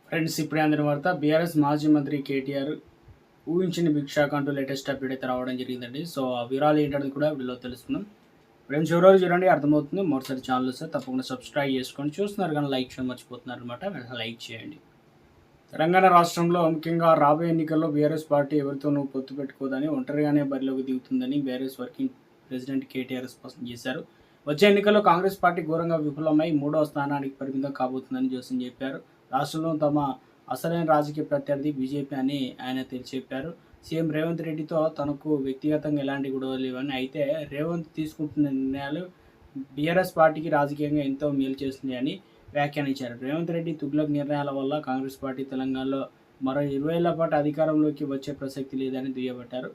Friends, ఇప్పుడే అందిన వార్త. బీఆర్ఎస్ మాజీ మంత్రి కేటీఆర్ ఊహించిన భిక్షాక్ అంటూ లేటెస్ట్ అప్డేట్ అయితే రావడం జరిగిందండి. సో ఆ వివరాలు ఏంటనేది కూడా వీడియోలో తెలుసుకుందాం. ఫ్రెండ్స్, ఎవరోజు చూడండి అర్థమవుతుంది. మొదటిసారి ఛానల్ వస్తే తప్పకుండా సబ్స్క్రైబ్ చేసుకోండి. చూస్తున్నారు కానీ లైక్ చేయడం మర్చిపోతున్నారు అనమాట. వెంటనే లైక్ చేయండి. తెలంగాణ రాష్ట్రంలో ముఖ్యంగా రాబోయే ఎన్నికల్లో బీఆర్ఎస్ పార్టీ ఎవరితోనూ పొత్తు పెట్టుకోదని, ఒంటరిగానే బరిలోకి దిగుతుందని బీఆర్ఎస్ వర్కింగ్ ప్రెసిడెంట్ కేటీఆర్ స్పష్టం చేశారు. వచ్చే ఎన్నికల్లో కాంగ్రెస్ పార్టీ ఘోరంగా విఫలమై 3వ స్థానానికి పరిమితం కాబోతుందని జోస్యం చెప్పారు. రాష్ట్రంలో తమ అసలైన రాజకీయ ప్రత్యర్థి బీజేపీ అని ఆయన చెప్పారు. సీఎం రేవంత్ రెడ్డితో తనకు వ్యక్తిగతంగా ఎలాంటి గొడవలు లేవని, అయితే రేవంత్ తీసుకుంటున్న నిర్ణయాలు బీఆర్ఎస్ పార్టీకి రాజకీయంగా ఎంతో మేలు చేస్తుంది అని వ్యాఖ్యానించారు. రేవంత్ రెడ్డి తుగ్లక్ నిర్ణయాల వల్ల కాంగ్రెస్ పార్టీ తెలంగాణలో మరో 20 ఏళ్ల పాటు అధికారంలోకి వచ్చే ప్రసక్తి లేదని దుయ్యబట్టారు.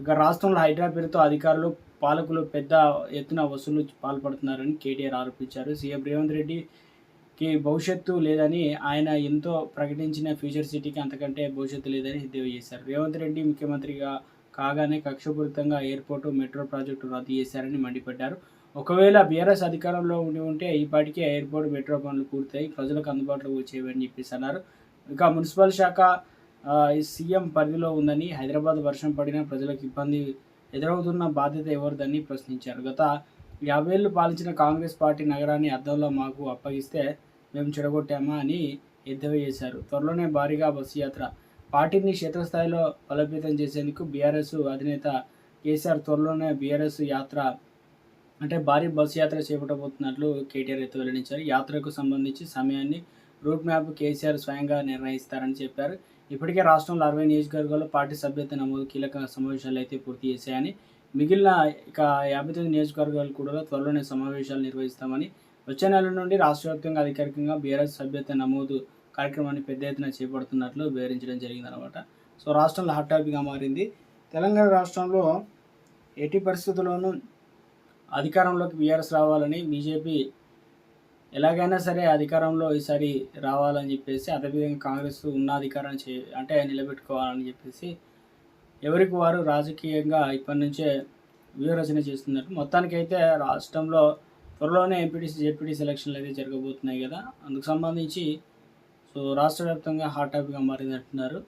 ఇక రాష్ట్రంలో హైడ్రా పేరుతో అధికారులు, పాలకులు పెద్ద ఎత్తున వసూలు పాల్పడుతున్నారని కేటీఆర్ ఆరోపించారు. సీఎం రేవంత్ రెడ్డికి భవిష్యత్తు లేదని, ఆయన ఎంతో ప్రకటించిన ఫ్యూచర్ సిటీకి అంతకంటే భవిష్యత్తు లేదని ఎద్దేవా చేశారు. రేవంత్ రెడ్డి ముఖ్యమంత్రిగా కాగానే కక్షపూరితంగా ఎయిర్పోర్టు, మెట్రో ప్రాజెక్టు రద్దు చేశారని మండిపడ్డారు. ఒకవేళ బీఆర్ఎస్ అధికారంలో ఉంటే ఈపాటికే ఎయిర్పోర్ట్, మెట్రో పనులు పూర్తయి ప్రజలకు అందుబాటులోకి వచ్చేవని చెప్పేసి అన్నారు. ఇక మున్సిపల్ శాఖ సీఎం పరిధిలో ఉందని, హైదరాబాద్ వర్షం పడినా ప్రజలకు ఇబ్బంది ఎదురవుతున్న బాధ్యత ఎవరిదని ప్రశ్నించారు. గత 50 ఏళ్లు పాలించిన కాంగ్రెస్ పార్టీ నగరాన్ని అద్దంలో మాకు అప్పగిస్తే మేము చెడగొట్టామా అని ఎద్దేవా చేశారు. త్వరలోనే భారీగా బస్సు యాత్ర, పార్టీని క్షేత్రస్థాయిలో బలోపేతం చేసేందుకు బీఆర్ఎస్ అధినేత కేసీఆర్ త్వరలోనే బీఆర్ఎస్ యాత్ర అంటే భారీ బస్సు యాత్ర చేపట్టబోతున్నట్లు కేటీఆర్ అయితే వెల్లడించారు. యాత్రకు సంబంధించి సమయాన్ని, రూట్ మ్యాప్ కేసీఆర్ స్వయంగా నిర్ణయిస్తారని చెప్పారు. ఇప్పటికే రాష్ట్రంలో 60 నియోజకవర్గాల్లో పార్టీ సభ్యత్వ నమోదు కీలక సమావేశాలు అయితే పూర్తి చేశాయని, మిగిలిన ఇక 59 నియోజకవర్గాలు కూడా త్వరలోనే సమావేశాలు నిర్వహిస్తామని, వచ్చే నెల నుండి రాష్ట్ర వ్యాప్తంగా అధికారికంగా బీఆర్ఎస్ సభ్యత్వ నమోదు కార్యక్రమాన్ని పెద్ద ఎత్తున చేపడుతున్నట్లు వివరించడం జరిగిందనమాట. సో రాష్ట్రంలో హాట్ టాపిక్గా మారింది. తెలంగాణ రాష్ట్రంలో ఎట్టి పరిస్థితుల్లోనూ అధికారంలోకి బీఆర్ఎస్ రావాలని, బీజేపీ ఎలాగైనా సరే అధికారంలో ఈసారి రావాలని చెప్పేసి, అదేవిధంగా కాంగ్రెస్ ఉన్న అధికారాన్ని అంటే నిలబెట్టుకోవాలని చెప్పేసి ఎవరికి వారు రాజకీయంగా ఇప్పటి నుంచే వ్యూహరచన చేస్తున్నారు. మొత్తానికైతే రాష్ట్రంలో త్వరలోనే ఎంపీటీసీ, జెడ్పీటీసీ ఎలక్షన్లు అయితే జరగబోతున్నాయి కదా. అందుకు సంబంధించి సో రాష్ట్ర వ్యాప్తంగా హాట్ టాపిక్గా మారింది అంటున్నారు.